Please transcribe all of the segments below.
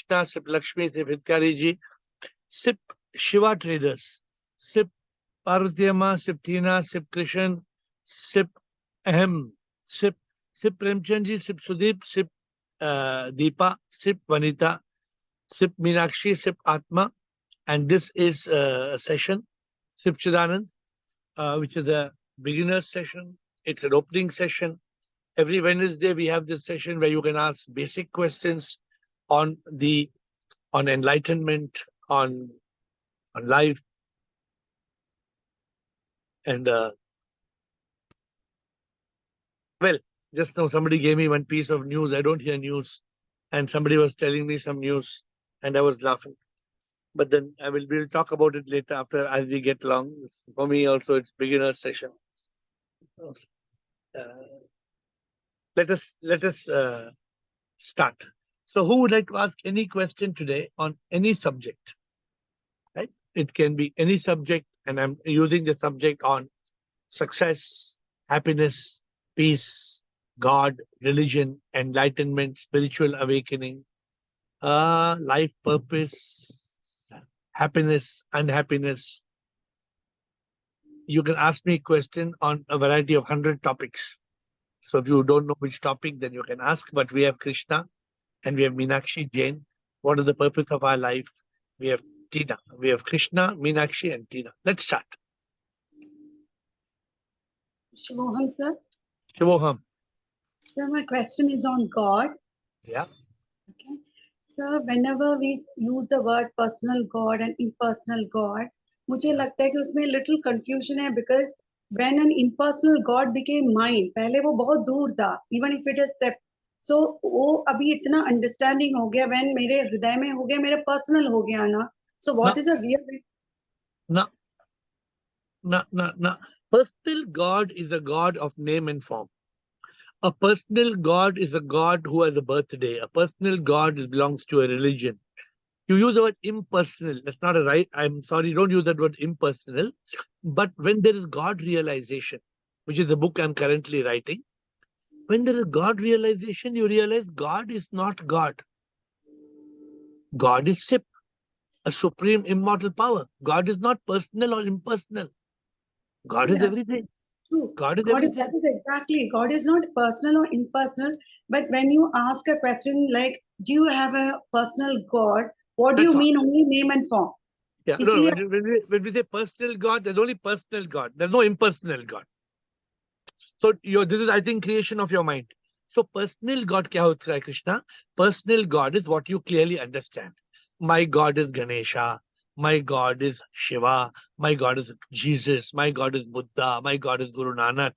Krishna, SIP Lakshmi, SIP Hitkari ji, SIP Shiva Traders, SIP Parvati Amma, SIP Tina, SIP Krishan, SIP Ahem, SIP Premchand ji, SIP Sudeep, SIP Deepa, SIP Vanita, SIP Meenakshi, SIP Atma, and this is a session, SIP Chidanand, which is a beginner's session. It's an opening session. Every Wednesday we have this session where you can ask basic questions on enlightenment, on life, and well, just now somebody gave me one piece of news. I don't hear news, and somebody was telling me some news, and I was laughing. But then we'll talk about it later after as we get along. For me also, it's beginner's session. Let us start. So, who would like to ask any question today on any subject? Right? It can be any subject, and I'm using the subject on success, happiness, peace, God, religion, enlightenment, spiritual awakening, life purpose, happiness, unhappiness. You can ask me a question on a variety of 100 topics. So if you don't know which topic, then you can ask. But we have Krishna and we have Meenakshi Jain. What is the purpose of our life? We have Tina. We have Krishna, Meenakshi, and Tina. Let's start. Shivoham, sir. Shivoham. Sir, my question is on God. Yeah. Okay. Sir, whenever we use the word personal God and impersonal God, मुझे लगता है कि उसमें little confusion है because when an impersonal God became mine, पहले वो बहुत दूर था, even if it is separate. So वो अभी इतना understanding हो गया when मेरे हृदय में हो गया, मेरे personal हो गया ना. So what is a real? No. Personal God is a God of name and form. A personal God is a God who has a birthday. A personal God belongs to a religion. You use the word impersonal. That's not a right. I'm sorry, don't use that word impersonal. But when there is God realization, which is the book I'm currently writing, when there is God realization, you realize God is not God. God is SIP, a supreme immortal power. God is not personal or impersonal. God is everything. True. God is everything. That is exactly. God is not personal or impersonal. But when you ask a question like, do you have a personal God? What do you mean only name and form? Yeah, no, when we say personal God, there's only personal God. There's no impersonal God. So this is, I think, creation of your mind. So personal God kya hota hai, Krishna? Personal God is what you clearly understand. My God is Ganesha. My God is Shiva. My God is Jesus. My God is Buddha. My God is Guru Nanak.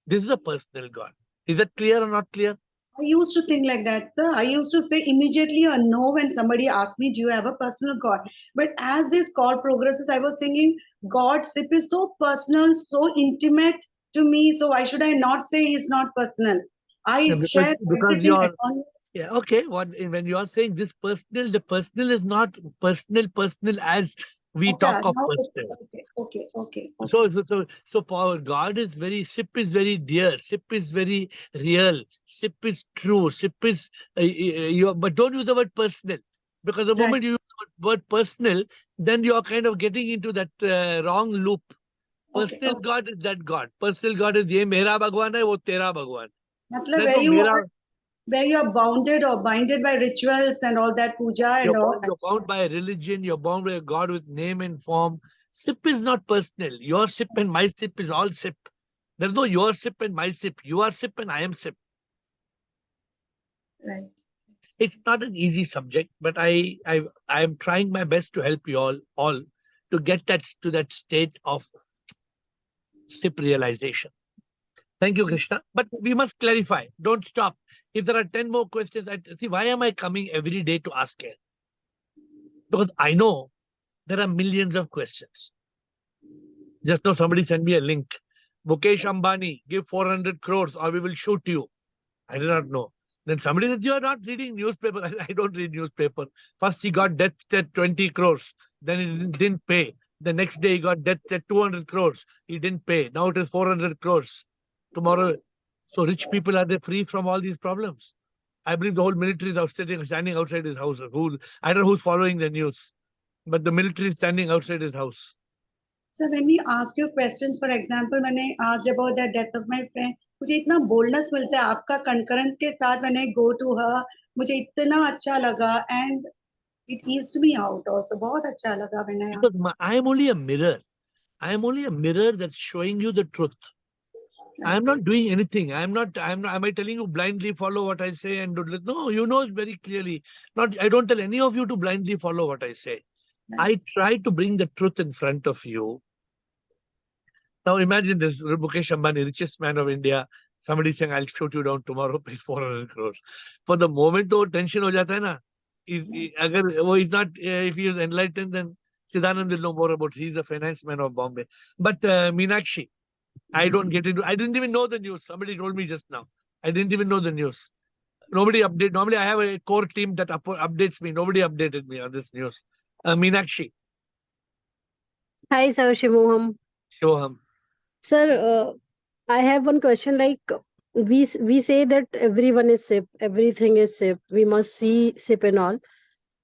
This is a personal God. Is that clear or not clear? I used to think like that, sir. I used to say immediately a no when somebody asked me, do you have a personal God? But as this call progresses, I was thinking, God SIP is so personal, so intimate to me. So why should I not say he's not personal? I share everything at once. Yeah, okay. When you are saying this personal, the personal is not personal as we talk of personal. Okay. So God is very, SIP is very dear, SIP is very real, SIP is true, SIP is, but don't use the word personal. Because the moment you use the word personal, then you are kind of getting into that wrong loop. Personal God is that God. Personal God is ye mera Bhagwan hai, wo tera Bhagwan. Where you are bounded or binded by rituals and all that puja and all. You're bound by a religion, you're bound by a God with name and form. SIP is not personal. Your SIP and my SIP is all SIP. There's no your SIP and my SIP. You are SIP and I am SIP. Right. It's not an easy subject, but I am trying my best to help you all to get to that state of SIP realization. Thank you, Krishna. But we must clarify. Don't stop. If there are 10 more questions, see, why am I coming every day to ask AiR? Because I know there are millions of questions. Just now somebody sent me a link. Mukesh Ambani, give 400 crores or we will shoot you. I did not know. Then somebody said, you are not reading newspaper. I don't read newspaper. First he got death at 20 crores. Then he didn't pay. The next day he got death at 200 crores. He didn't pay. Now it is 400 crores. Tomorrow. So rich people, are they free from all these problems? I believe the whole military is standing outside his house. I don't know who's following the news, but the military is standing outside his house. So when we ask you questions, for example, when I asked about the death of my friend, मुझे इतना boldness मिलता है आपका concurrence के साथ when I go to her, मुझे इतना अच्छा लगा and it eased me out also. बहुत अच्छा लगा when I Because asked. I am only a mirror. I am only a mirror that's showing you the truth. I am Okay. not doing anything. Am I telling you blindly follow what I say and do it? No, you know very clearly. I don't tell any of you to blindly follow what I say. Right. I try to bring the truth in front of you. Now imagine this, Mukesh Ambani, richest man of India. Somebody saying, I'll shoot you down tomorrow, pay 400 crores. For the moment, तो tension हो जाता है ना. अगर वो is not, if he is enlightened, then Siddhanand will know more about. He's the finance man of Bombay. But Meenakshi, I don't get into. I didn't even know the news. Somebody told me just now. I didn't even know the news. Nobody update. Normally, I have a core team that updates me. Nobody updated me on this news. Meenakshi, Hi, sir, Shivoham. show him. Sir, I have one question. Like we say that everyone is SIP, everything is SIP. We must see SIP and all.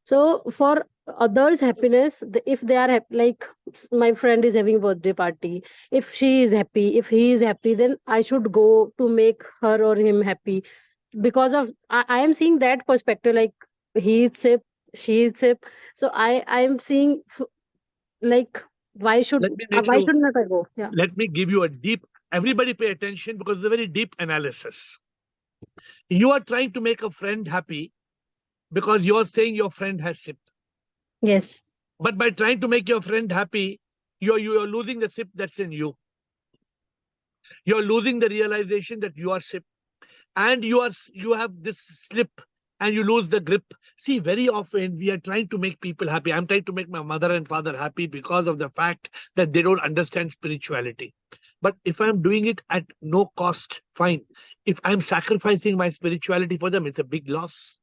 So for others' happiness, if they are happy, like my friend is having birthday party, if she is happy, if he is happy, then I should go to make her or him happy. Because of I am seeing that perspective. Like he is SIP, she is SIP. So I am seeing like Let me make why you. should not I go? Yeah. Let me give you a deep. Everybody pay attention because it's a very deep analysis. You are trying to make a friend happy because you're saying your friend has SIP. Yes. But by trying to make your friend happy, you're losing the SIP that's in you. You're losing the realization that you are SIP. And you have this slip and you lose the grip. See, very often we are trying to make people happy. I'm trying to make my mother and father happy because of the fact that they don't understand spirituality. But if I'm doing it at no cost, fine. If I'm sacrificing my spirituality for them, it's a big loss.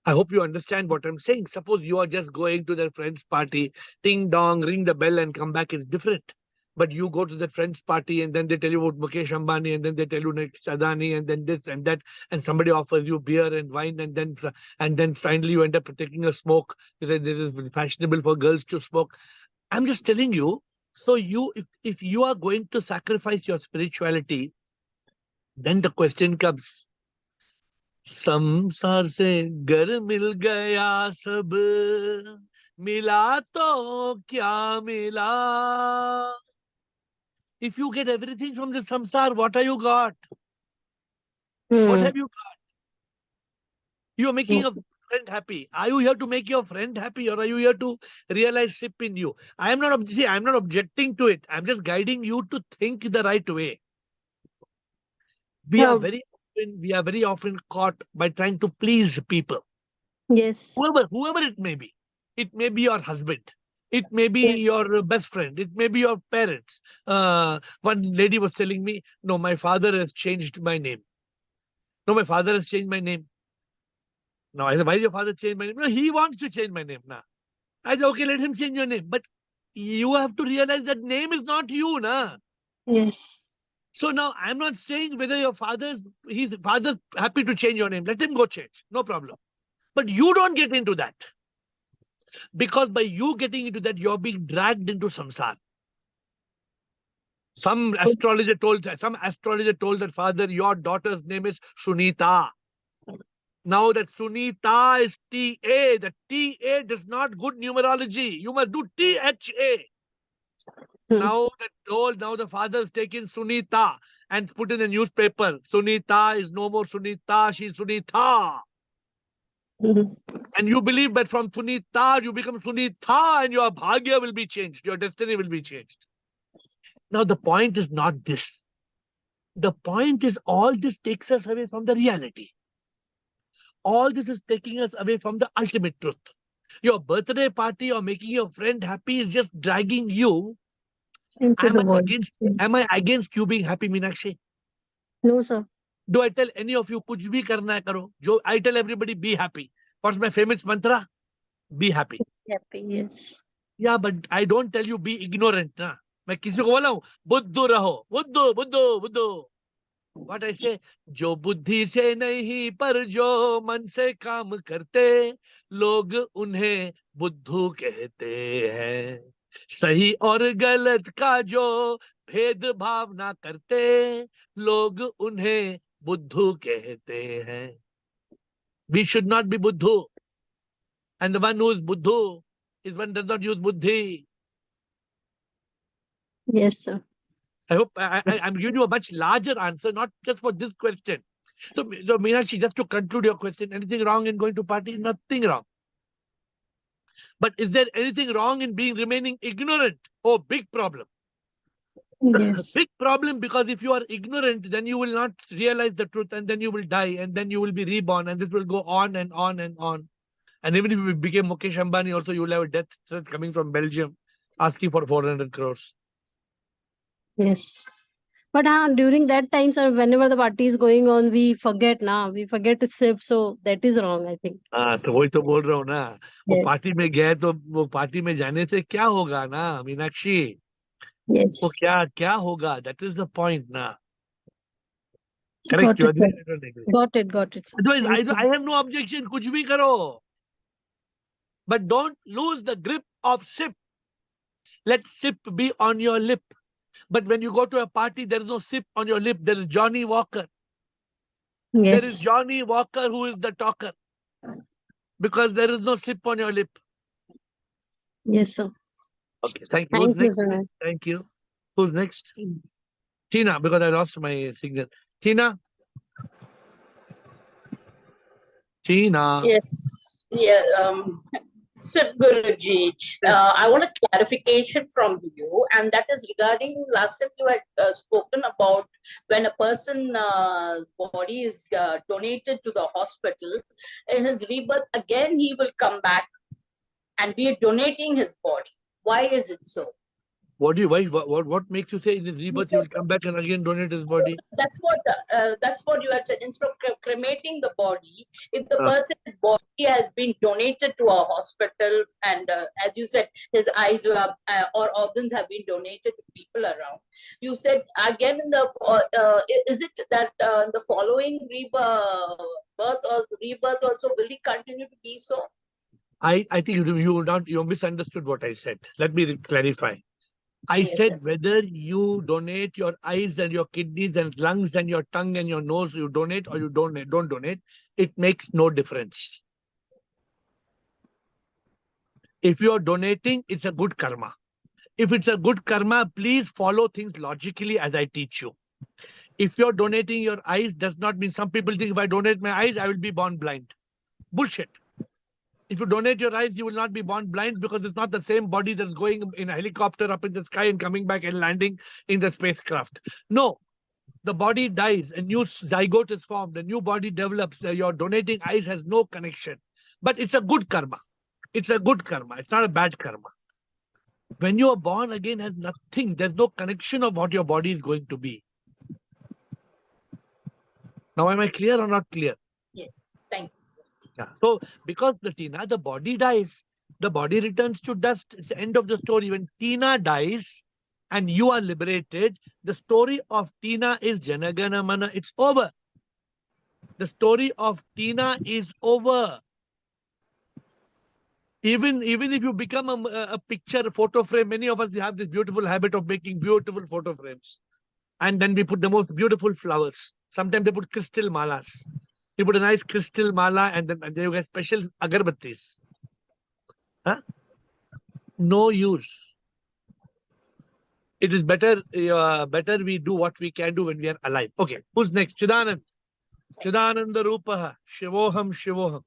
I hope you understand what I'm saying. Suppose you are just going to their friend's party, ding dong, ring the bell and come back, it's different. But you go to that friend's party and then they tell you about Mukesh Ambani and then they tell you next Adani and then this and that and somebody offers you beer and wine and then finally you end up taking a smoke because it is fashionable for girls to smoke. I'm just telling you. So if you are going to sacrifice your spirituality, then the question comes. संसार से घर मिल गया सब मिला तो क्या मिला if you get everything from the samsar what are you got what Hmm. have you got you are making a friend happy are you here to make your friend happy or are you here to realize sip in you I am not see, I'm not objecting to it I'm just guiding you to think the right way Yeah. we are very often caught by trying to please people Yes. whoever it may be. It may be your husband. It may be Yes. your best friend. It may be your parents. One lady was telling me, no, my father has changed my name. No, my father has changed my name. Now, I said, why is your father change my name? No, he wants to change my name now. I said, okay, let him change your name. But you have to realize that name is not you, na. Yes. So now I'm not saying whether his father's happy to change your name. Let him go change. No problem. But you don't get into that. Because by you getting into that, you're being dragged into samsara. Some astrologer told that father, your daughter's name is Sunita. Now that Sunita is TA, the TA does not good numerology. You must do THA. Hmm. Now the father's taken Sunita and put in the newspaper. Sunita is no more Sunita, she's Sunita. Mhm. And you believe that from Sunita, you become Sunita and your bhagya will be changed. Your destiny will be changed. Now, the point is not this. The point is all this takes us away from the reality. All this is taking us away from the ultimate truth. Your birthday party or making your friend happy is just dragging you. Into Am the I world. against Yes. am I against you being happy, Meenakshi? No, sir. Do I tell any of you कुछ भी करना है करो? I tell everybody be happy. What's my famous mantra? Be happy. Happy. Yes. Yeah, but I don't tell you be ignorant. ना मैं किसी को बोला हूँ बुद्धू रहो बुद्धू बुद्धू बुद्धू What I say? जो बुद्धि से नहीं पर जो मन से काम करते, लोग उन्हें बुद्धू कहते हैं. सही और गलत का जो भेदभाव ना करते, लोग उन्हें बुद्धू कहते हैं. We should not be buddhu. And the one who is buddhu is one does not use buddhi. Yes, sir. I hope I'm giving you a much larger answer, not just for this question. So Meenakshi, just to conclude your question, anything wrong in going to party? Nothing wrong. But is there anything wrong in remaining ignorant? Oh, big problem. Yes. Big problem, because if you are ignorant, then you will not realize the truth, and then you will die, and then you will be reborn, and this will go on and on and on. And even if you became Mukesh Ambani, also you will have a death threat coming from Belgium asking for 400 crores. Yes. But during that time, sir, whenever the party is going on, we forget now. We forget to sip. So that is wrong, I think. हाँ, तो वही तो बोल रहा हूँ ना. वो Yes. Party में गए तो वो पार्टी में जाने से क्या होगा ना मीनाक्षी? Yes. वो क्या क्या होगा? That is the point ना. Correct? Got You it, agree? sir. I don't agree. Got it. Got it, sir. Otherwise, Thank you. I have no objection. कुछ भी करो. But don't lose the grip of sip. Let sip be on your lip. But when you go to a party, there is no sip on your lip. There is Johnny Walker. There is Yes. Johnny Walker who is the talker. Because there is no sip on your lip. Yes, sir. Okay, thank you. Who's Thank you, next, sir. please? Thank you. Who's next? Tina, because I lost my signal. Tina? Tina. Yes. Yeah. Sip Guruji, I want a clarification from you, and that is regarding last time you had spoken about when a person body is donated to the hospital, in his rebirth again he will come back and be donating his body. Why is it so? What makes you say in his rebirth he will come back and again donate his body? That's what you had said. Instead of cremating the body, if the Uh. person's body has been donated to a hospital, and as you said, his eyes or organs have been donated to people around, you said again in the is it that the following rebirth also will he continue to be so? I think you misunderstood what I said. Let me clarify. I Yes, said yes. whether you donate your eyes and your kidneys and lungs and your tongue and your nose, you donate or you don't donate, it makes no difference. If you are donating, it's a good karma. If it's a good karma, please follow things logically as I teach you. If you're donating your eyes, does not mean, some people think if I donate my eyes, I will be born blind. Bullshit. If you donate your eyes, you will not be born blind, because it's not the same body that's going in a helicopter up in the sky and coming back and landing in the spacecraft. No, the body dies, a new zygote is formed, a new body develops. Your donating eyes has no connection. But it's a good karma. It's a good karma. It's not a bad karma. When you are born again, has nothing. There's no connection of what your body is going to be. Now, am I clear or not clear? Yes, thank you. Yeah. So, because Tina, the body dies, the body returns to dust. It's the end of the story. When Tina dies and you are liberated, the story of Tina is Janagana Mana. It's over. The story of Tina is over. Even if you become a picture, a photo frame, many of us have this beautiful habit of making beautiful photo frames. And then we put the most beautiful flowers. Sometimes they put crystal malas. You put a nice crystal mala and then you get special agarbattis. Huh? No use. It is better we do what we can do when we are alive. Okay, who's next? Chidanand. Chidananda Rupaha. Shivoham Shivoham.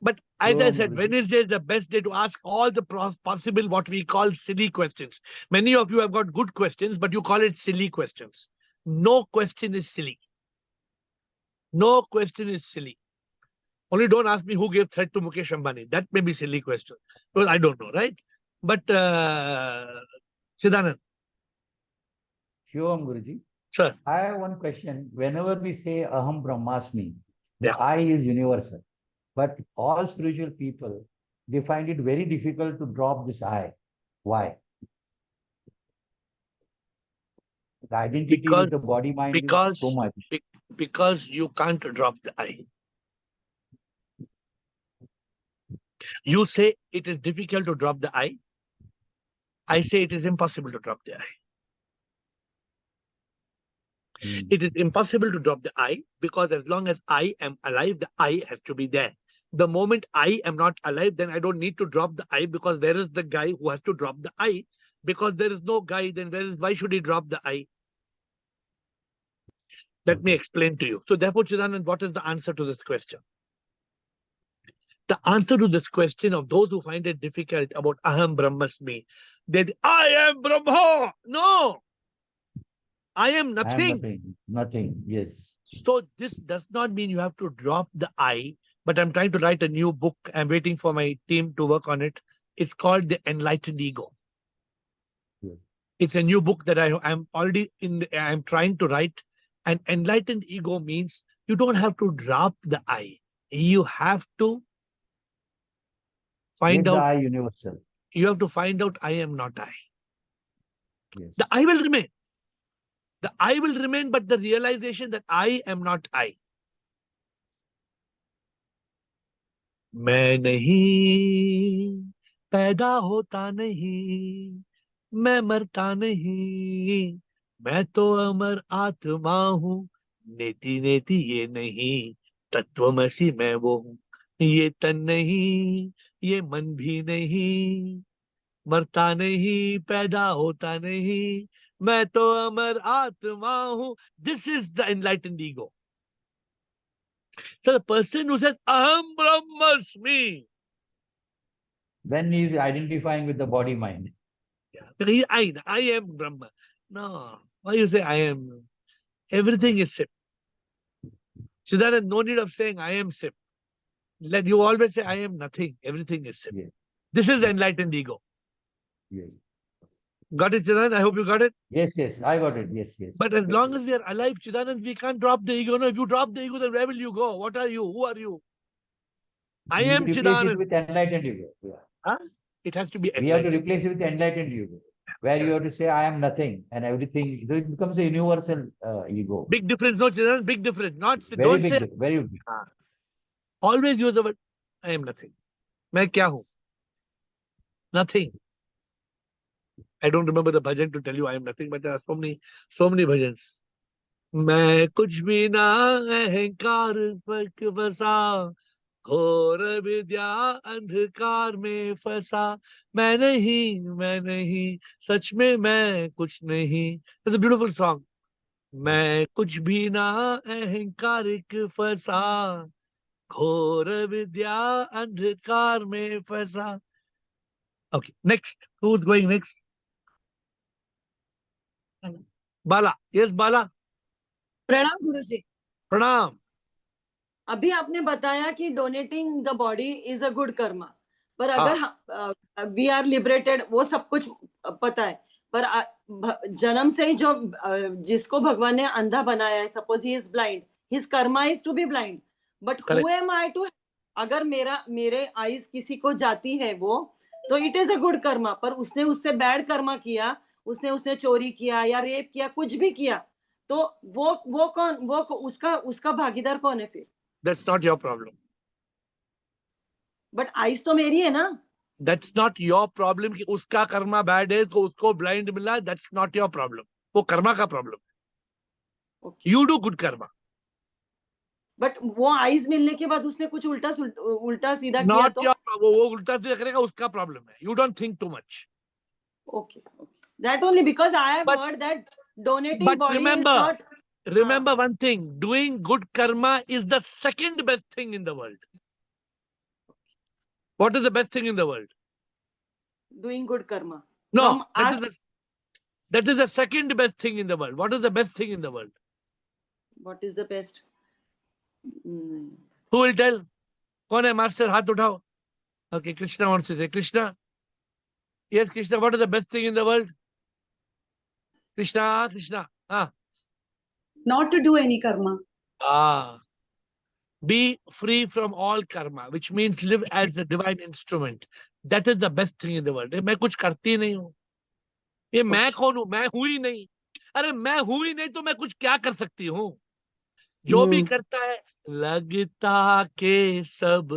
But as I said, Wednesday is the best day to ask all the possible what we call silly questions. Many of you have got good questions, but you call it silly questions. No question is silly. No question is silly. Only don't ask me who gave threat to Mukesh Ambani. That may be silly question. Because I don't know, right? But Siddhanand. Shivam Guruji. Sir. I have one question. Whenever we say Aham Brahmasmi, the Yeah. I is universal. But all spiritual people, they find it very difficult to drop this I. Why? The identity with the body mind is so much. Because you can't drop the I. You say it is difficult to drop the I. I say it is impossible to drop the I. It is impossible to drop the I because as long as I am alive, the I has to be there. The moment I am not alive, then I don't need to drop the I because there is the guy who has to drop the I. Because there is no guy, then why should he drop the I? Let me explain to you. So therefore, Chidanand, what is the answer to this question? The answer to this question of those who find it difficult about Aham Brahmasmi, that I am Brahma. No, I am nothing. I am nothing. Yes. So this does not mean you have to drop the I, but I'm trying to write a new book. I'm waiting for my team to work on it. It's called The Enlightened Ego. Yes. It's a new book that I'm already I'm trying to write. An enlightened ego means you don't have to drop the I. You have to find out. The I universal. You have to find out I am not I. Yes. The I will remain. The I will remain, but the realization that I am not I. मैं नहीं पैदा होता नहीं, मैं मरता नहीं, मैं तो अमर आत्मा हूँ, नेति नेति ये नहीं, तत्वमसि मैं वो हूँ, ये तन नहीं, ये मन भी नहीं, मरता नहीं, पैदा होता नहीं, मैं तो अमर आत्मा हूँ. This is the enlightened ego. So the person who says, Aham Brahmasmi, then he is identifying with the body mind. yeah. I am Brahma. No, why you say I am? Everything is Sip. So there is no need of saying I am Sip. Let you always say I am nothing. Everything is Sip. Yes. This is enlightened ego. Yes. Got it, Chidanand? I hope you got it. Yes, yes, I got it. Yes, yes. But as long as we are alive, Chidanand, we can't drop the ego. No, if you drop the ego, then where will you go? What are you? Who are you? I am replace Chidanand. it with enlightened ego. Yeah. Huh? It has to be We have to enlightened. replace it with enlightened ego, where you have to say I am nothing and everything. So it becomes a universal ego. Big difference, no, Chidanand? Big difference. Not Very don't big, say. very big. Always use the word I am nothing. मैं क्या हूँ? Nothing. I don't remember the bhajan to tell you I am nothing, but there are so many bhajans. मैं कुछ भी ना अहंकार fuck बसा, घोर विद्या अंधकार में फंसा, मैं नहीं, सच में मैं कुछ नहीं. It's a beautiful song. मैं कुछ भी ना अहंकारिक फंसा, घोर विद्या अंधकार में फंसा. Okay, next. Who's going next? Bala. Yes, Bala. प्रणाम गुरुजी. प्रणाम. अभी आपने बताया कि donating the body is a good karma, पर अगर वी आर लिबरेटेड, वो सब कुछ पता है, पर जन्म से ही जो जिसको भगवान ने अंधा बनाया है, suppose he is blind, his karma is to be blind, but who am I to, अगर मेरे आईज किसी को जाती है वो, तो it is a good karma, पर उसने उससे बैड कर्मा किया, उसने चोरी किया या रेप किया, कुछ भी किया, तो वो कौन, वो उसका भागीदार कौन है फिर? That's not your problem. But eyes तो मेरी है ना. That's not your problem कि उसका कर्मा बैड है तो उसको ब्लाइंड मिला. That's not your problem. वो कर्मा का प्रॉब्लम है. You do good karma. But वो आइज मिलने के बाद उसने कुछ उल्टा सीधा किया तो वो उल्टा सीधा करेगा, उसका प्रॉब्लम है. You don't think too much. Okay. That only because I have heard that donating body is not. Remember one thing, doing good karma is the second best thing in the world. What is the best thing in the world? Doing good karma. No, that is the second best thing in the world. What is the best thing in the world? What is the best? Who will tell? कौन है master? हाथ उठाओ. Okay, Krishna wants to say. Krishna. Yes, Krishna, what is the best thing in the world? Krishna. Not to do any karma. Be free from all karma, which means live as a divine instrument. That is the best thing in the world. मैं कुछ करती नहीं हूँ. ये मैं कौन हूँ? मैं हूँ ही नहीं. अरे मैं हूं ही नहीं तो मैं कुछ क्या कर सकती हूँ? जो भी करता है लगता के सब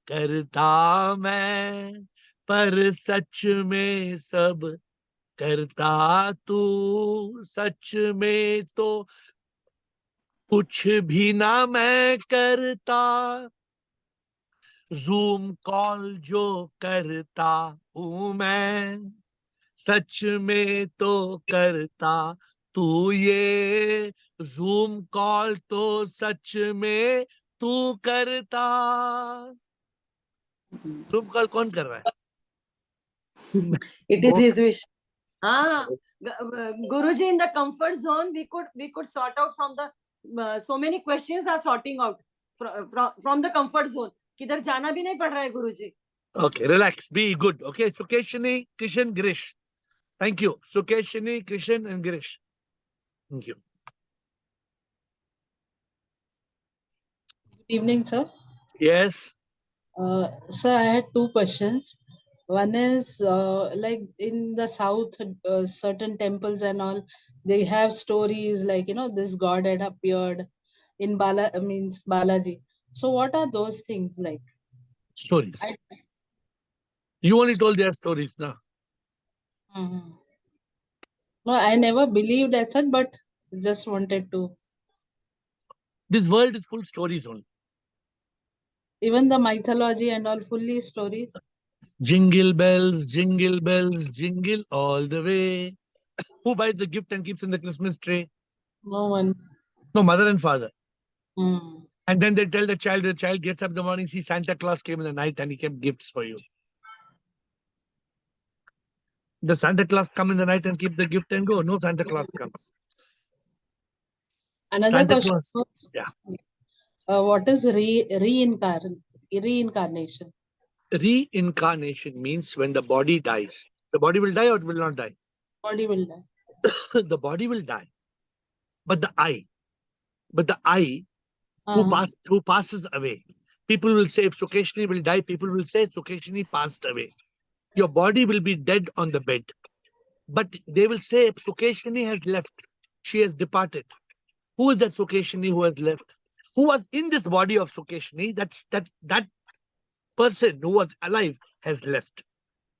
करता मैं, पर सच में सब करता तू, सच में तो कुछ भी ना मैं करता, जूम कॉल जो करता हूं मैं, सच में तो करता तू ये, जूम कॉल तो सच में तू करता। जूम कॉल कौन कर रहा है? It is his wish. Ah, Guruji, in the comfort zone, we could sort out from the so many questions are sorting out from the comfort zone. किधर जाना भी नहीं पड़ रहा है गुरुजी. Okay, relax, be good. Okay, Sukeshini, Kishan, Girish. Thank you. Sukeshini, Kishan, and Girish. Thank you. Good evening, sir. Yes. Sir, I had two questions. One is like in the south, certain temples and all, they have stories like, this god had appeared in means Balaji. So what are those things like? Stories. I, You only told their stories now. Mhm. No, I never believed as such, but just wanted to. This world is full stories only. Even the mythology and all fully stories. Jingle bells, jingle all the way. Who buys the gift and keeps in the Christmas tree? No one. No, mother and father. Mm. And then they tell the child gets up in the morning, see Santa Claus came in the night and he kept gifts for you. Does Santa Claus come in the night and keep the gift and go? No, Santa Claus comes. Another Santa question Claus. was, Yeah. what is reincarnation? Reincarnation means when the body dies. The body will die or it will not die? Body will die. The body will die. But the eye Uh-huh. who passes away. People will say if Sukeshini will die, people will say Sukeshini passed away. Your body will be dead on the bed. But they will say if Sukeshini has left, she has departed. Who is that Sukeshini who has left? Who was in this body of Sukeshini? That person who was alive has left.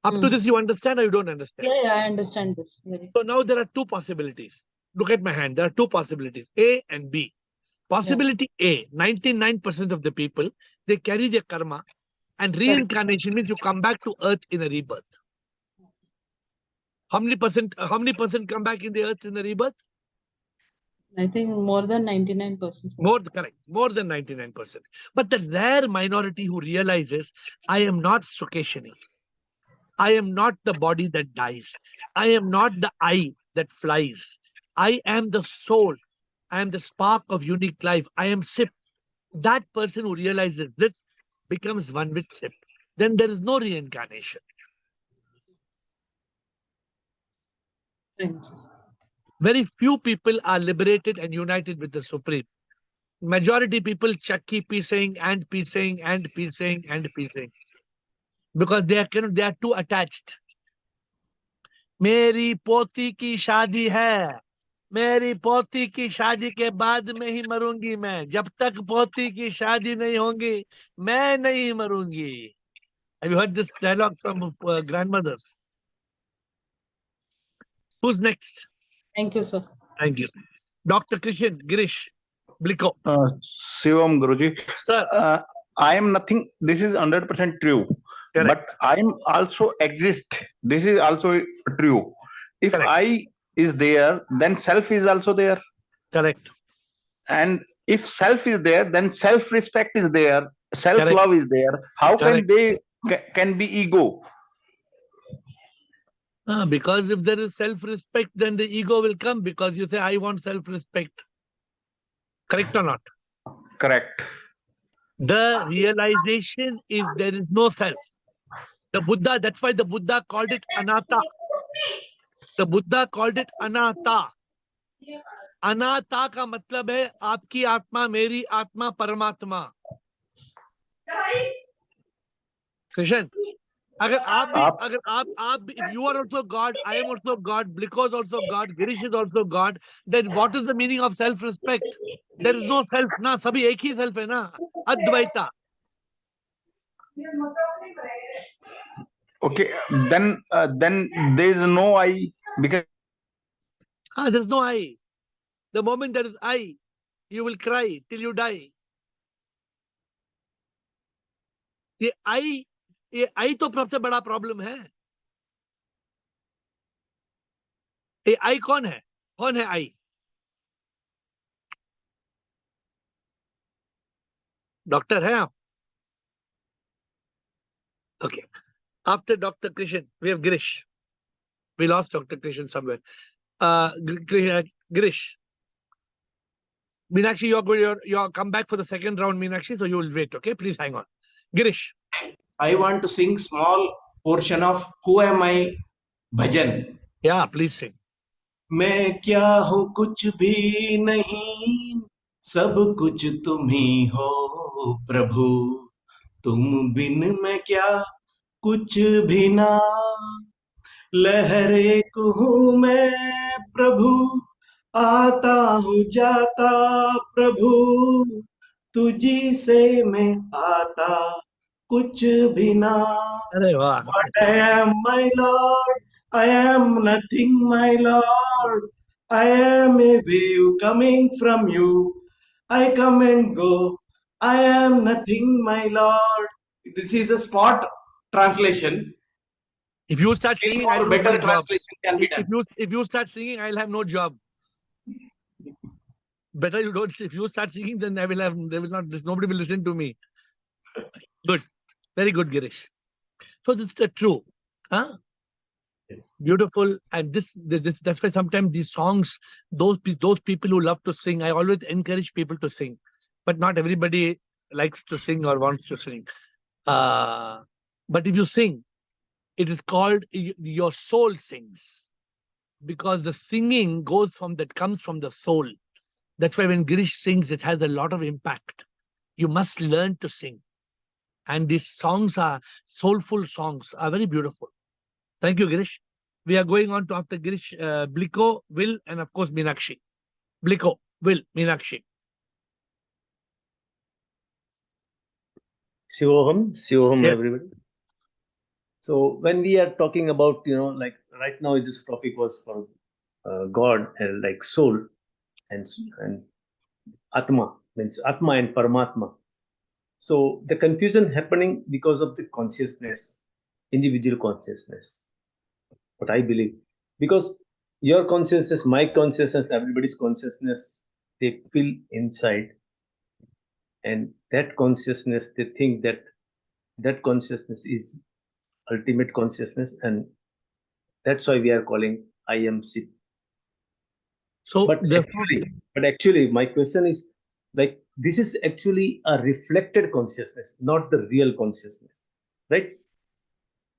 Up to this, you understand or you don't understand? Yeah, I understand this. So now there are two possibilities. Look at my hand. There are two possibilities, A and B. Possibility A, 99% of the people, they carry their karma, and reincarnation means you come back to earth in a rebirth. How many percent come back in the earth in a rebirth? I think more than 99%. More than 99%. But the rare minority who realizes, I am not Sukeshini. I am not the body that dies. I am not the eye that flies. I am the soul. I am the spark of unique life. I am SIP. That person who realizes this becomes one with SIP. Then there is no reincarnation. Thanks. Very few people are liberated and united with the Supreme. Majority people keep piecing and piecing and piecing and piecing. Because they are too attached. मेरी पोती की शादी है, मेरी पोती की शादी के बाद में ही मरूंगी मैं, जब तक पोती की शादी नहीं होगी मैं नहीं मरूंगी. Have you heard this dialogue from grandmothers? Who's next? Thank you, sir. Thank you. Dr. Kishan, Girish, Bliko. Shivam Guruji. Sir. I am nothing. This is 100% true. Correct. But I am also exist. This is also true. If Correct. I is there, then self is also there. Correct. And if self is there, then self-respect is there. Self-love is there. How Correct. can they can be ego? Because if there is self-respect, then the ego will come because you say, I want self-respect. Correct or not? Correct. The realization is there is no self. The Buddha, that's why the Buddha called it anatta. The Buddha called it anatta. अनाता का मतलब है आपकी आत्मा, मेरी आत्मा, परमात्मा. Krishan, if you are also God, I am also God, Bliko is also God, Girish is also God, then what is the meaning of self-respect? There is no self, na, sabhi ek hi self hai na, Advaita. Okay, then there is no I, because There is no I. The moment there is I, you will cry till you die. ये I तो सबसे बड़ा problem है. ये I कौन है I? Doctor है आप? Okay. After Dr. Krishan, we have Girish. We lost Dr. Krishan somewhere. Girish. Meenakshi, you're come back for the second round, Meenakshi, so you will wait, okay? Please hang on. Girish. I want to sing small portion of Who Am I bhajan. Yeah, please sing. मैं क्या हूँ कुछ भी नहीं, सब कुछ तुम ही हो प्रभु, तुम बिन मैं क्या कुछ भी ना, लहर एक हूँ मैं प्रभु, आता हूँ जाता प्रभु, तुझी से मैं आता कुछ भी ना. अरे वाह. But I am my Lord, I am nothing my Lord, I am a wave coming from you, I come and go, I am nothing my Lord. This is a spot translation. If you start Still singing, more I'll have better no job. translation can be done. If you start singing, I'll have no job. Better you don't. If you start singing, then I will have. There will not. Nobody will listen to me. Good, very good, Girish. So this is true, huh? Yes. Beautiful. And that's why sometimes these songs, those people who love to sing, I always encourage people to sing, but not everybody likes to sing or wants to sing. But if you sing, it is called your soul sings, because the singing comes from the soul. That's why when Girish sings, it has a lot of impact. You must learn to sing. And these songs are soulful songs, are very beautiful. Thank you, Girish. We are going on to after Girish, Bliko, Will, and of course, Meenakshi. Bliko, Will, Meenakshi. Shivoham, Yes. everybody. So when we are talking about, like right now, this topic was for God, like soul, and Atma, means Atma and Paramatma. So the confusion happening because of the consciousness, individual consciousness, what I believe, because your consciousness, my consciousness, everybody's consciousness, they feel inside, and that consciousness, they think that consciousness is ultimate consciousness, and that's why we are calling I am SIP. So, but actually, my question is, like, this is actually a reflected consciousness, not the real consciousness, right?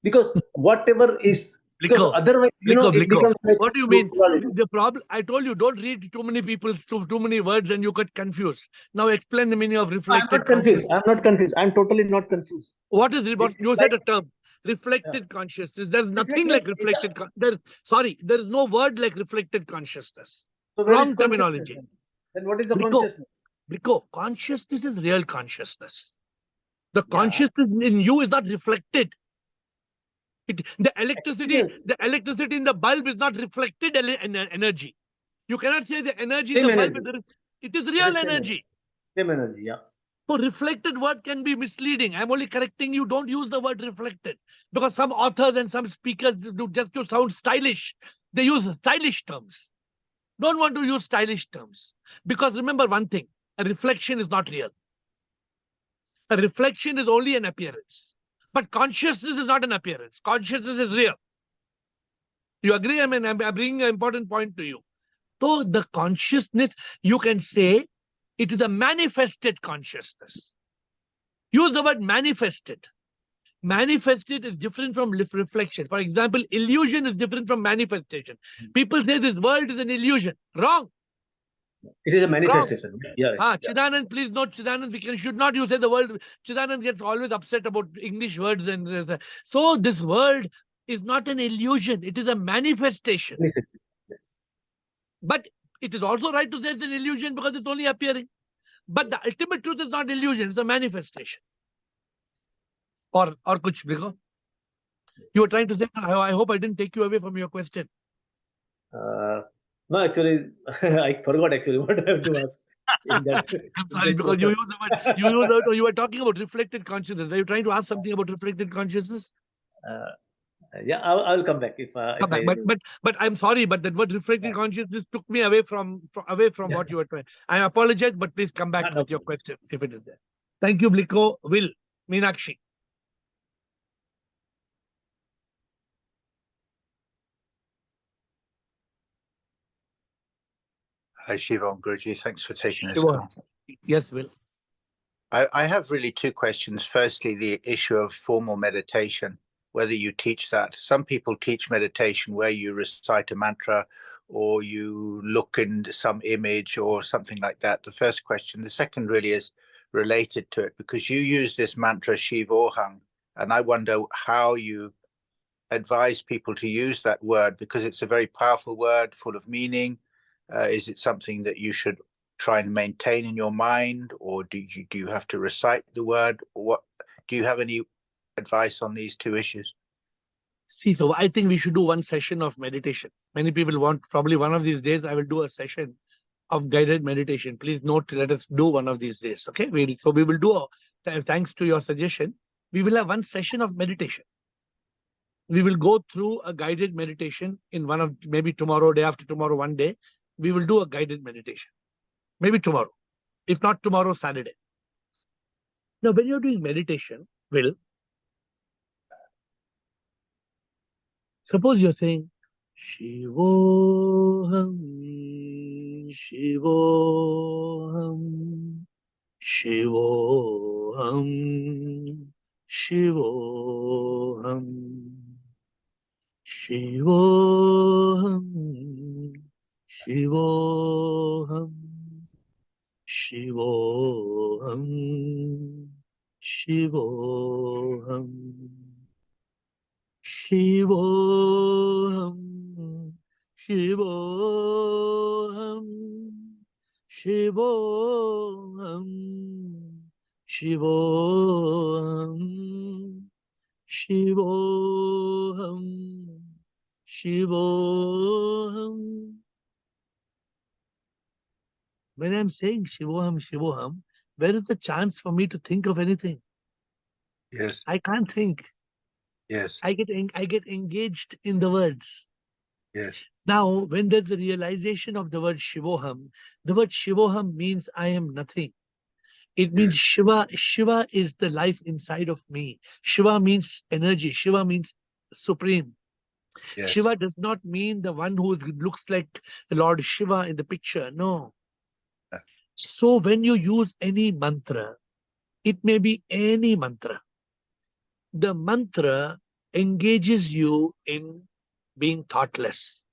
Because whatever is, because otherwise, it becomes like, what do you mean? The problem, I told you, don't read too many people's too many words and you get confused. Now explain the meaning of reflected consciousness. I'm not confused. I'm totally not confused. What is what you said a term? Reflected consciousness. There's nothing like reflected. There is no word like reflected consciousness. So wrong terminology. Then what is the consciousness? Because consciousness is real consciousness. The consciousness in you is not reflected. The electricity in the bulb is not reflected energy. You cannot say the energy in the bulb. It is real energy. Same energy, yeah. So reflected word can be misleading. I'm only correcting you. Don't use the word reflected, because some authors and some speakers do just to sound stylish. They use stylish terms. Don't want to use stylish terms, because remember one thing: a reflection is not real. A reflection is only an appearance. But consciousness is not an appearance. Consciousness is real. You agree? I mean, I'm bringing an important point to you. So the consciousness, you can say, it is a manifested consciousness. Use the word manifested. Manifested is different from reflection. For example, illusion is different from manifestation. People say this world is an illusion. Wrong. It is a Wrong. manifestation. Yeah. Chidanand, please note, Chidanand, should not use the word. Chidanand gets always upset about English words. So this word is not an illusion. It is a manifestation. But it is also right to say it's an illusion because it's only appearing. But the ultimate truth is not illusion. It's a manifestation. Or kuch, Biko. You were trying to say, I hope I didn't take you away from your question. No, actually, I forgot actually what I have to ask. In that, I'm sorry, because you used the word, you were talking about reflected consciousness. Were you trying to ask something about reflected consciousness? Yeah, I'll come back if Come back. But I'm sorry, but that word reflected consciousness took me away from what you were trying. I apologize, but please come back with your question if it is there. Thank you, Bliko. Will, Meenakshi. Hi, Shivam Guruji. Thanks for taking this Shiva. call. Yes, Will. I have really two questions. Firstly, the issue of formal meditation, whether you teach that. Some people teach meditation where you recite a mantra or you look in some image or something like that. The first question. The second really is related to it because you use this mantra Shivoham, and I wonder how you advise people to use that word because it's a very powerful word full of meaning. Is it something that you should try and maintain in your mind, or do you have to recite the word? What do you have any advice on these two issues? See, so I think we should do one session of meditation. Many people want, probably one of these days, I will do a session of guided meditation. Please note, let us do one of these days. Okay. So we will do, thanks to your suggestion, we will have one session of meditation. We will go through a guided meditation in one of, maybe tomorrow, day after tomorrow, one day. We will do a guided meditation. Maybe tomorrow. If not tomorrow, Saturday. Now, when you're doing meditation, Will, suppose you're saying, Shivoham, Shivoham, Shivoham, Shivoham, Shivoham, Shivoham, Shivoham, Shivoham, Shivoham, Shivoham, Shivoham, Shivoham, Shivoham, Shivoham. When I'm saying Shivoham, Shivoham, where is the chance for me to think of anything? Yes. I can't think. Yes. I get engaged in the words. Yes. Now, when there's the realization of the word Shivoham means I am nothing. It means Shiva is the life inside of me. Shiva means energy. Shiva means supreme. Yes. Shiva does not mean the one who looks like Lord Shiva in the picture. No. So when you use any mantra, it may be any mantra. The mantra engages you in being thoughtless.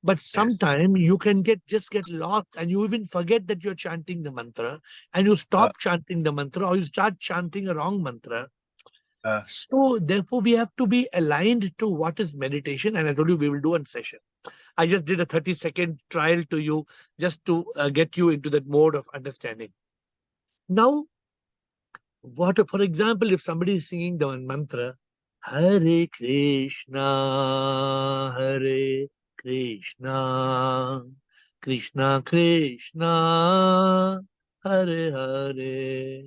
But sometimes you can just get lost and you even forget that you're chanting the mantra and you stop chanting the mantra or you start chanting a wrong mantra. So therefore we have to be aligned to what is meditation, and I told you we will do one session. I just did a 30-second trial to you just to get you into that mode of understanding. Now, for example, if somebody is singing the one mantra, Hare Krishna, Hare Krishna, Krishna Krishna, Hare Hare.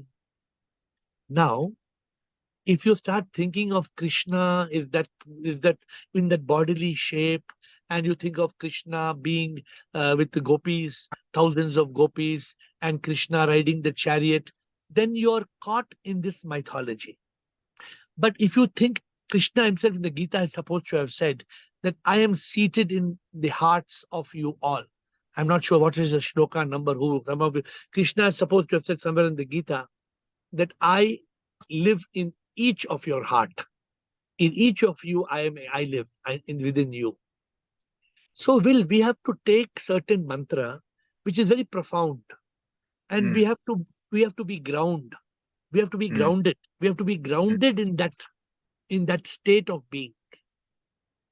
Now, if you start thinking of Krishna is that in that bodily shape, and you think of Krishna being with the gopis, thousands of gopis, and Krishna riding the chariot, then you're caught in this mythology. But if you think Krishna himself in the Gita is supposed to have said that I am seated in the hearts of you all. I'm not sure what is the shloka number. Krishna is supposed to have said somewhere in the Gita that I live in each of your heart. In each of you, I live within you. So we have to take certain mantra which is very profound. And we have to be ground. We have to be grounded. We have to be grounded in that state of being.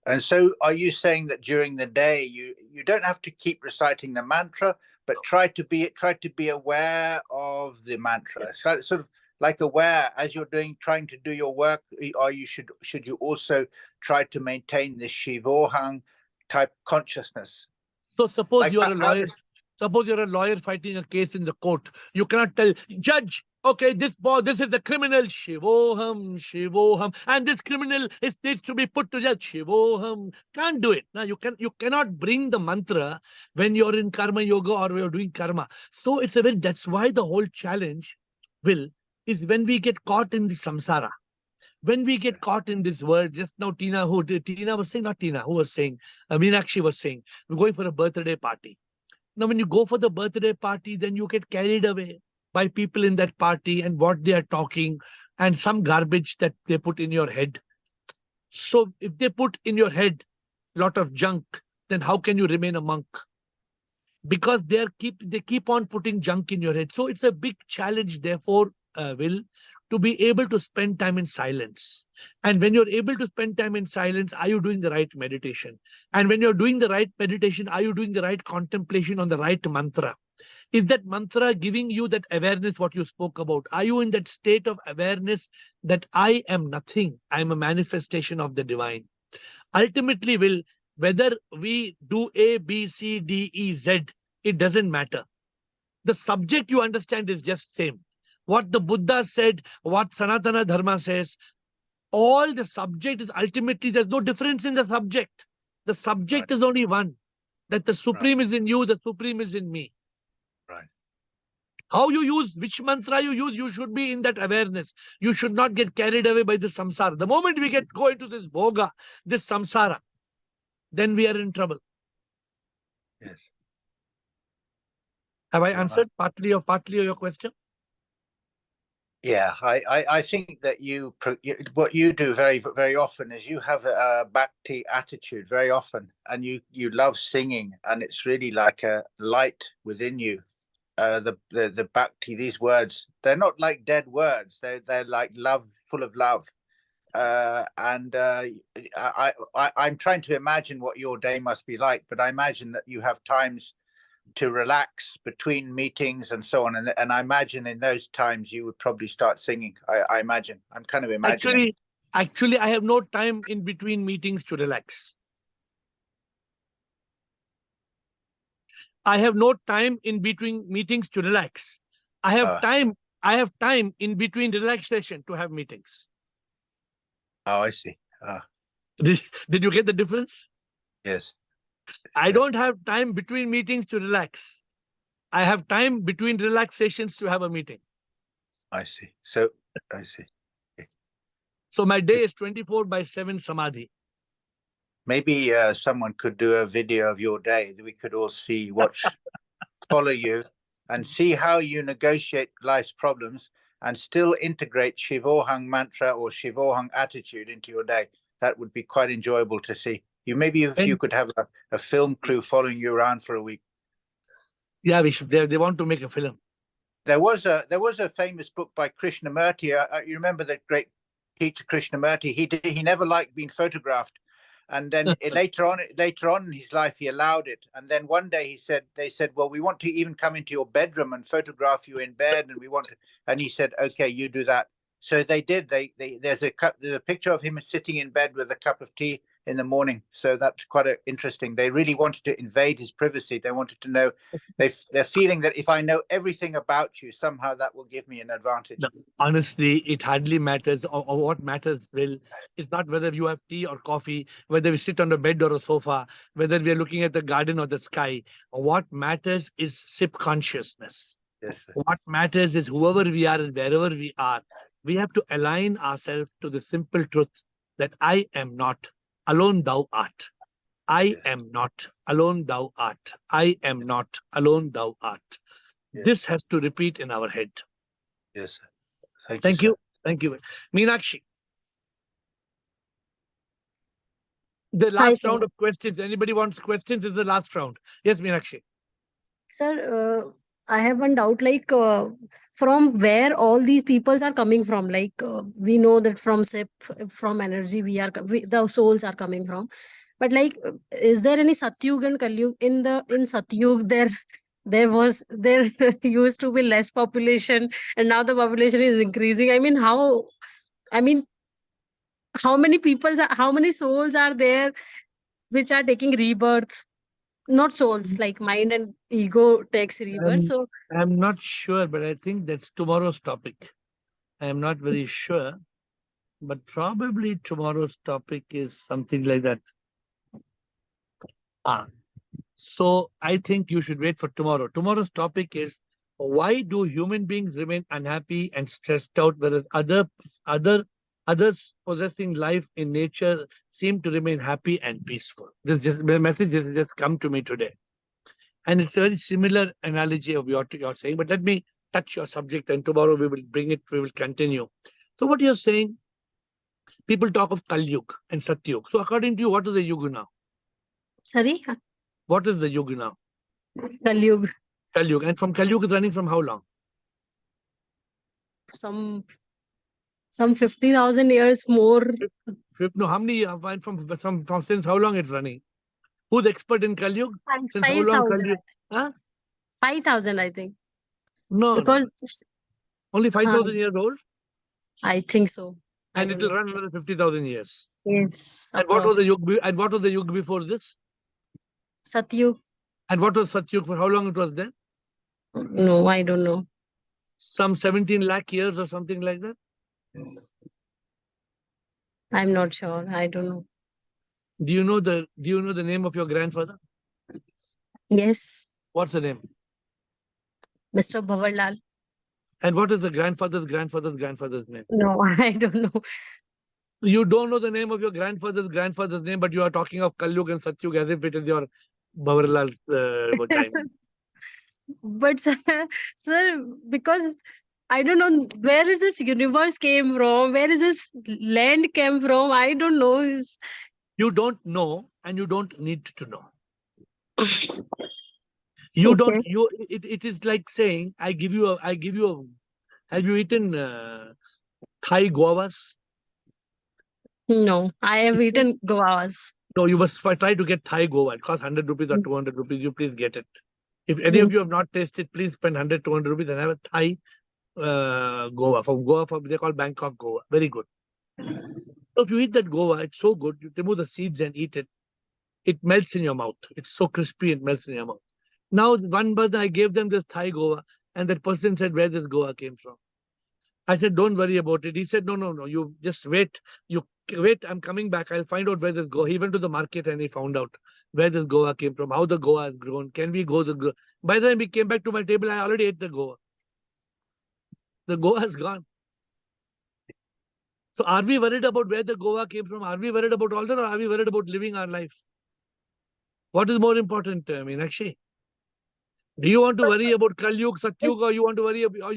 And so are you saying that during the day you don't have to keep reciting the mantra, but try to be aware of the mantra? So sort of like aware as you're trying to do your work, or should you also try to maintain this Shivohang type consciousness? So suppose Like you are a lawyer. Suppose you're a lawyer fighting a case in the court. You cannot tell judge, okay, this is the criminal, Shivoham, Shivoham, and this criminal needs to be put to death, Shivoham. Can't do it. Now you cannot bring the mantra when you're in karma yoga or you're doing karma. So that's why the whole challenge is when we get caught in the samsara. When we get caught in this world, just now Tina was saying, not Tina, who was saying, Meenakshi was saying, we're going for a birthday party. Now, when you go for the birthday party, then you get carried away by people in that party and what they are talking and some garbage that they put in your head. So if they put in your head a lot of junk, then how can you remain a monk? Because they keep on putting junk in your head. So it's a big challenge, therefore, to be able to spend time in silence. And when you're able to spend time in silence, are you doing the right meditation? And when you're doing the right meditation, are you doing the right contemplation on the right mantra? Is that mantra giving you that awareness, what you spoke about? Are you in that state of awareness that I am nothing? I am a manifestation of the divine. Ultimately, whether we do A, B, C, D, E, Z, it doesn't matter. The subject you understand is just same. What the Buddha said, what Sanatana Dharma says, all the subject is ultimately, there's no difference in the subject. The subject is only one, that the Supreme is in you, the Supreme is in me. Right. How you use, which mantra you use, you should be in that awareness. You should not get carried away by the samsara. The moment we go into this bhoga, this samsara, then we are in trouble. Yes. Have I answered partly of your question? Yeah, I think that what you do very, very often is you have a bhakti attitude very often, and you love singing, and it's really like a light within you. The bhakti, these words, they're not like dead words. They're like love, full of love. I'm trying to imagine what your day must be like, but I imagine that you have times to relax between meetings and so on, and I imagine in those times you would probably start singing. I imagine. I'm kind of imagining. Actually, I have no time in between meetings to relax. I have no time in between meetings to relax. I have time in between relaxation to have meetings. Oh, I see. Did you get the difference? Yes. I don't have time between meetings to relax. I have time between relaxations to have a meeting. I see. So I see. So my day is 24/7 samadhi. Maybe someone could do a video of your day that we could all see, watch, follow you, and see how you negotiate life's problems and still integrate Shivohang mantra or Shivohang attitude into your day. That would be quite enjoyable to see. You could have a film crew following you around for a week. Yeah, we should. They want to make a film. There was a famous book by Krishnamurti. You remember the great teacher Krishnamurti? He never liked being photographed, and then later on in his life he allowed it. And then one day they said, well, we want to even come into your bedroom and photograph you in bed, and we want to. And he said, okay, you do that. So they did. There's a picture of him sitting in bed with a cup of tea in the morning. So that's quite interesting. They really wanted to invade his privacy. They wanted to know. They're feeling that if I know everything about you, somehow that will give me an advantage. No, honestly, it hardly matters. Or what matters is not whether you have tea or coffee, whether we sit on a bed or a sofa, whether we are looking at the garden or the sky. What matters is SIP consciousness. Yes, what matters is whoever we are and wherever we are, we have to align ourselves to the simple truth that I am not, alone thou art. I am not, alone thou art. I am not, alone thou art. Yes. This has to repeat in our head. Yes, sir. Thank you. Thank Sir. you. Thank you. Meenakshi. The last round of questions. Anybody wants questions? This is the last round. Yes, Meenakshi. Sir, I have one doubt. Like, from where all these peoples are coming from? Like, we know that from SIP, from energy, the souls are coming from. But like, is there any Satyug and Kalyug? In Satyug, there used to be less population, and now the population is increasing. I mean, how? I mean, how many souls are there which are taking rebirth? Not souls, like mind and ego takes rebirth. So I'm not sure, but I think that's tomorrow's topic. I am not very sure, but probably tomorrow's topic is something like that. So I think you should wait for tomorrow. Tomorrow's topic is, why do human beings remain unhappy and stressed out, whereas others possessing life in nature seem to remain happy and peaceful. This just the message has just come to me today. And it's a very similar analogy of what you're saying, but let me touch your subject, and tomorrow we will continue. So what you're saying, people talk of Kalyug and Satyug. So according to you, what is the Yuga now? sorry, What is the Yuga now? Kalyug, Kalyug. And from Kalyug is running from how long? some 50,000 years more. No, how many from since how long it's running? Who's expert in Kalyug? Since how long 5,000. Kalyug? 5,000, I think. No, Because only 5,000 years old, I think so. and it will run another 50,000 years. Yes. And what was the Yuga? And what was the Yuga before this? Satyug. And what was Satyug? For how long it was there? No, I don't know. Some 17 lakh years or something like that. I'm not sure. I don't know. Do you know the name of your grandfather? Yes. What's the name? Mr. Bhavarlal. And what is the grandfather's name? No, I don't know. You don't know the name of your grandfather's name, but you are talking of Kalyug and Satyug as if it is your Bhavarlal's time. But sir, because I don't know where is this universe came from, where is this land came from. I don't know. You don't know, and you don't need to know. You don't. It is like saying, have you eaten Thai guavas? No, I have eaten guavas. No, you must try to get Thai guava. It costs 100 rupees or 200 rupees. You please get it. If any of you have not tasted, please spend 100, 200 rupees and have a Thai guava. From they call Bangkok guava. Very good. So if you eat that guava, it's so good. You remove the seeds and eat it. It melts in your mouth. It's so crispy, it melts in your mouth. Now, one person, I gave them this Thai guava, and that person said where this guava came from. I said, don't worry about it. He said, no, you just wait. You wait, I'm coming back. I'll find out where this goa. He went to the market and he found out where this goa came from, how the goa has grown. Can we go By the time he came back to my table, I already ate the goa. The goa has gone. So are we worried about where the goa came from? Are we worried about all that, or are we worried about living our life? What is more important, Meenakshi? Do you want to worry about Kalyug, Satyug, or you want to worry about,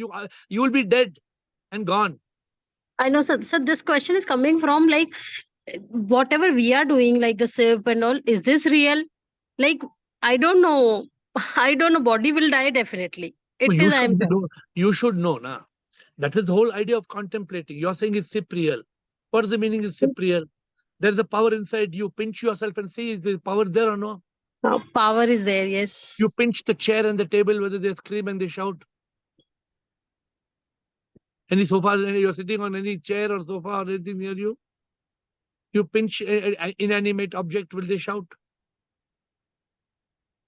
you will be dead and gone? I know, sir. So this question is coming from like whatever we are doing, like the SIP and all. Is this real? Like I don't know. I don't know. Body will die definitely. You should know, na. That is the whole idea of contemplating. You are saying it's SIP real. What is the meaning of SIP real? There's a power inside you. Pinch yourself and see, is the power there or no? Power is there, yes. You pinch the chair and the table, whether they scream and they shout. Any sofa, you're sitting on any chair or sofa or anything near you. You pinch an inanimate object, will they shout?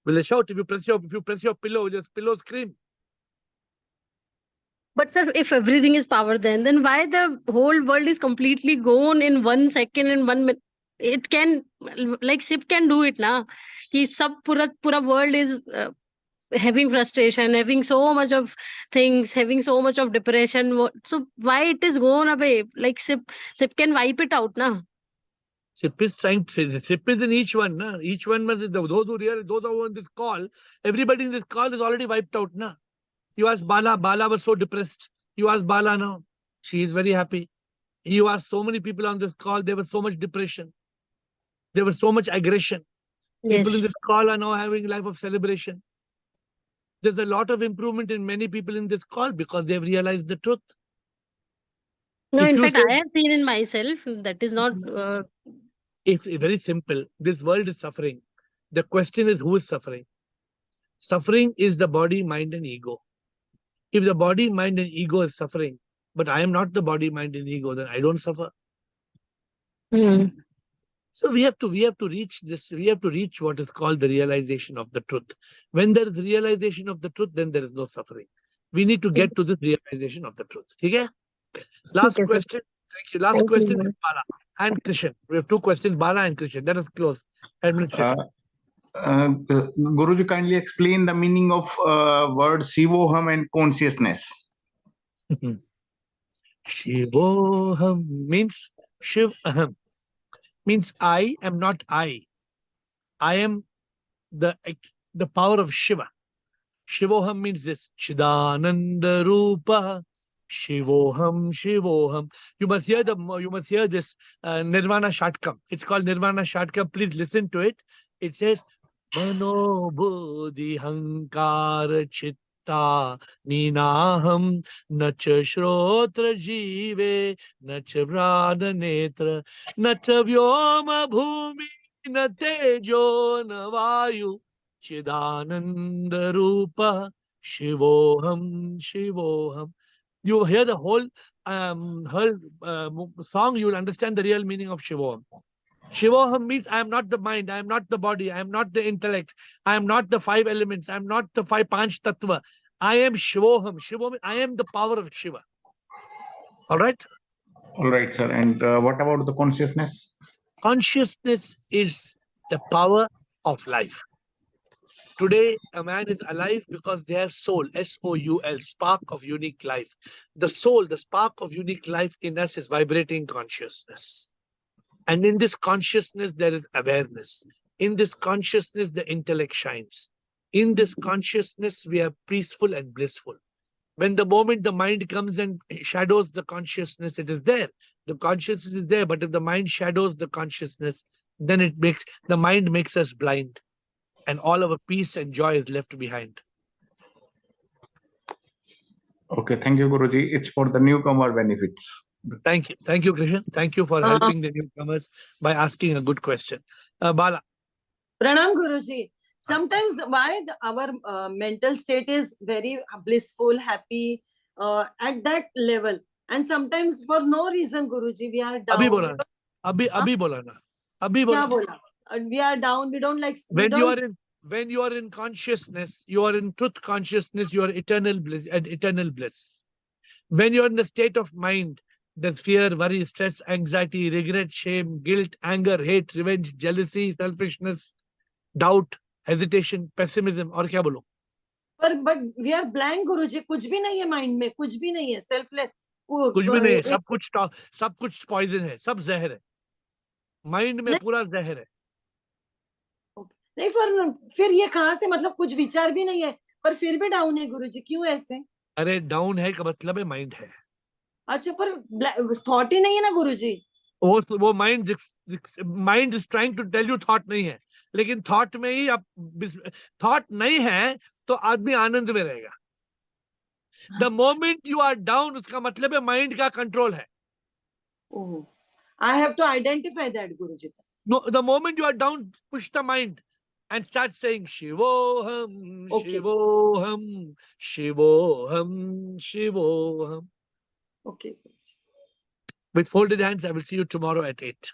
Will they shout? If you press your pillow, will your pillow scream? But sir, if everything is power, then why the whole world is completely gone in 1 second and 1 minute? It can, like SIP can do it now. Pura world is having frustration, having so much of things, having so much of depression. So why it is gone away? Like SIP can wipe it out now. SIP is in each one. Na? Each one must, those who are on this call, everybody in this call is already wiped out. Na? You ask Bala was so depressed. You ask Bala now, she is very happy. You ask so many people on this call, there was so much depression. There was so much aggression. Yes. People in this call are now having a life of celebration. There's a lot of improvement in many people in this call because they've realized the truth. No, If in you fact, say, I have seen in myself that is not. it's very simple. This world is suffering. The question is, who is suffering? Suffering is the body, mind, and ego. If the body, mind, and ego is suffering, but I am not the body, mind, and ego, then I don't suffer. So we have to reach this. We have to reach what is called the realization of the truth. When there is realization of the truth, then there is no suffering. We need to get to this realization of the truth. Okay? Last Okay, sir. question. Thank you. Last Thank question you. is Bala and Krishan. We have two questions, Bala and Krishan. Let us close. Administration. Guruji, kindly explain the meaning of word Shivoham and consciousness. Shivoham means Shiv Aham. Means I am not I. I am the power of Shiva. Shivoham means this. Chidananda Rupa. Shivoham, Shivoham. You must hear this Nirvana Shatkam. It's called Nirvana Shatkam. Please listen to it. It says, Mano Bodhi Hankara Chitta Ninaham Nacha Shrotra Jive Nacha Vrada Netra Nacha Vyoma Bhumi Na Tejo Na Vayu Chidananda Rupa Shivoham Shivoham. You hear the whole song, you will understand the real meaning of Shivoham. Shivoham means I am not the mind, I am not the body, I am not the intellect, I am not the five elements, I am not the Panch Tattva. I am Shivoham. Shivoham, I am the power of Shiva. All right? All right, sir. And what about the consciousness? Consciousness is the power of life. Today, a man is alive because they have soul, S-O-U-L, spark of unique life. The soul, the spark of unique life in us is vibrating consciousness. And in this consciousness, there is awareness. In this consciousness, the intellect shines. In this consciousness, we are peaceful and blissful. When the moment the mind comes and shadows the consciousness, it is there. The consciousness is there, but if the mind shadows the consciousness, then the mind makes us blind. And all our peace and joy is left behind. Okay, thank you, Guruji. It's for the newcomer benefits. Thank you. Thank you, Krishan. Thank you for helping the newcomers by asking a good question. Bala. Pranam Guruji. Sometimes why our mental state is very blissful, happy at that level. And sometimes for no reason, Guruji, we are down. Abhi bola. Abhi bola na. Abhi bola. Kya bola? We are down. We don't like. When you are in consciousness, you are in truth consciousness, you are eternal bliss and eternal bliss. When you are in the state of mind, there's fear, worry, stress, anxiety, regret, shame, guilt, anger, hate, revenge, jealousy, selfishness, doubt, hesitation, pessimism, और क्या बोलो? But we are blank, Guruji. कुछ भी नहीं है mind में, कुछ भी नहीं है. Selfless. कुछ भी नहीं है. सब कुछ poison है. सब जहर है. Mind में पूरा जहर है. नहीं फिर ये कहाँ से, मतलब कुछ विचार भी नहीं है पर फिर भी डाउन है गुरुजी, क्यों ऐसे? अरे डाउन है का मतलब है माइंड है. अच्छा, पर थॉट ही नहीं है ना गुरुजी. वो mind is trying to tell you thought नहीं है, लेकिन थॉट में ही अब थॉट नहीं है तो आदमी आनंद में रहेगा. The moment you are down, उसका मतलब है माइंड का कंट्रोल है. I have to identify that Guruji. No, the moment you are down, push the mind and start saying Shivoham, Shivoham, Shivoham, Shivoham. Okay. With folded hands, I will see you tomorrow at 8.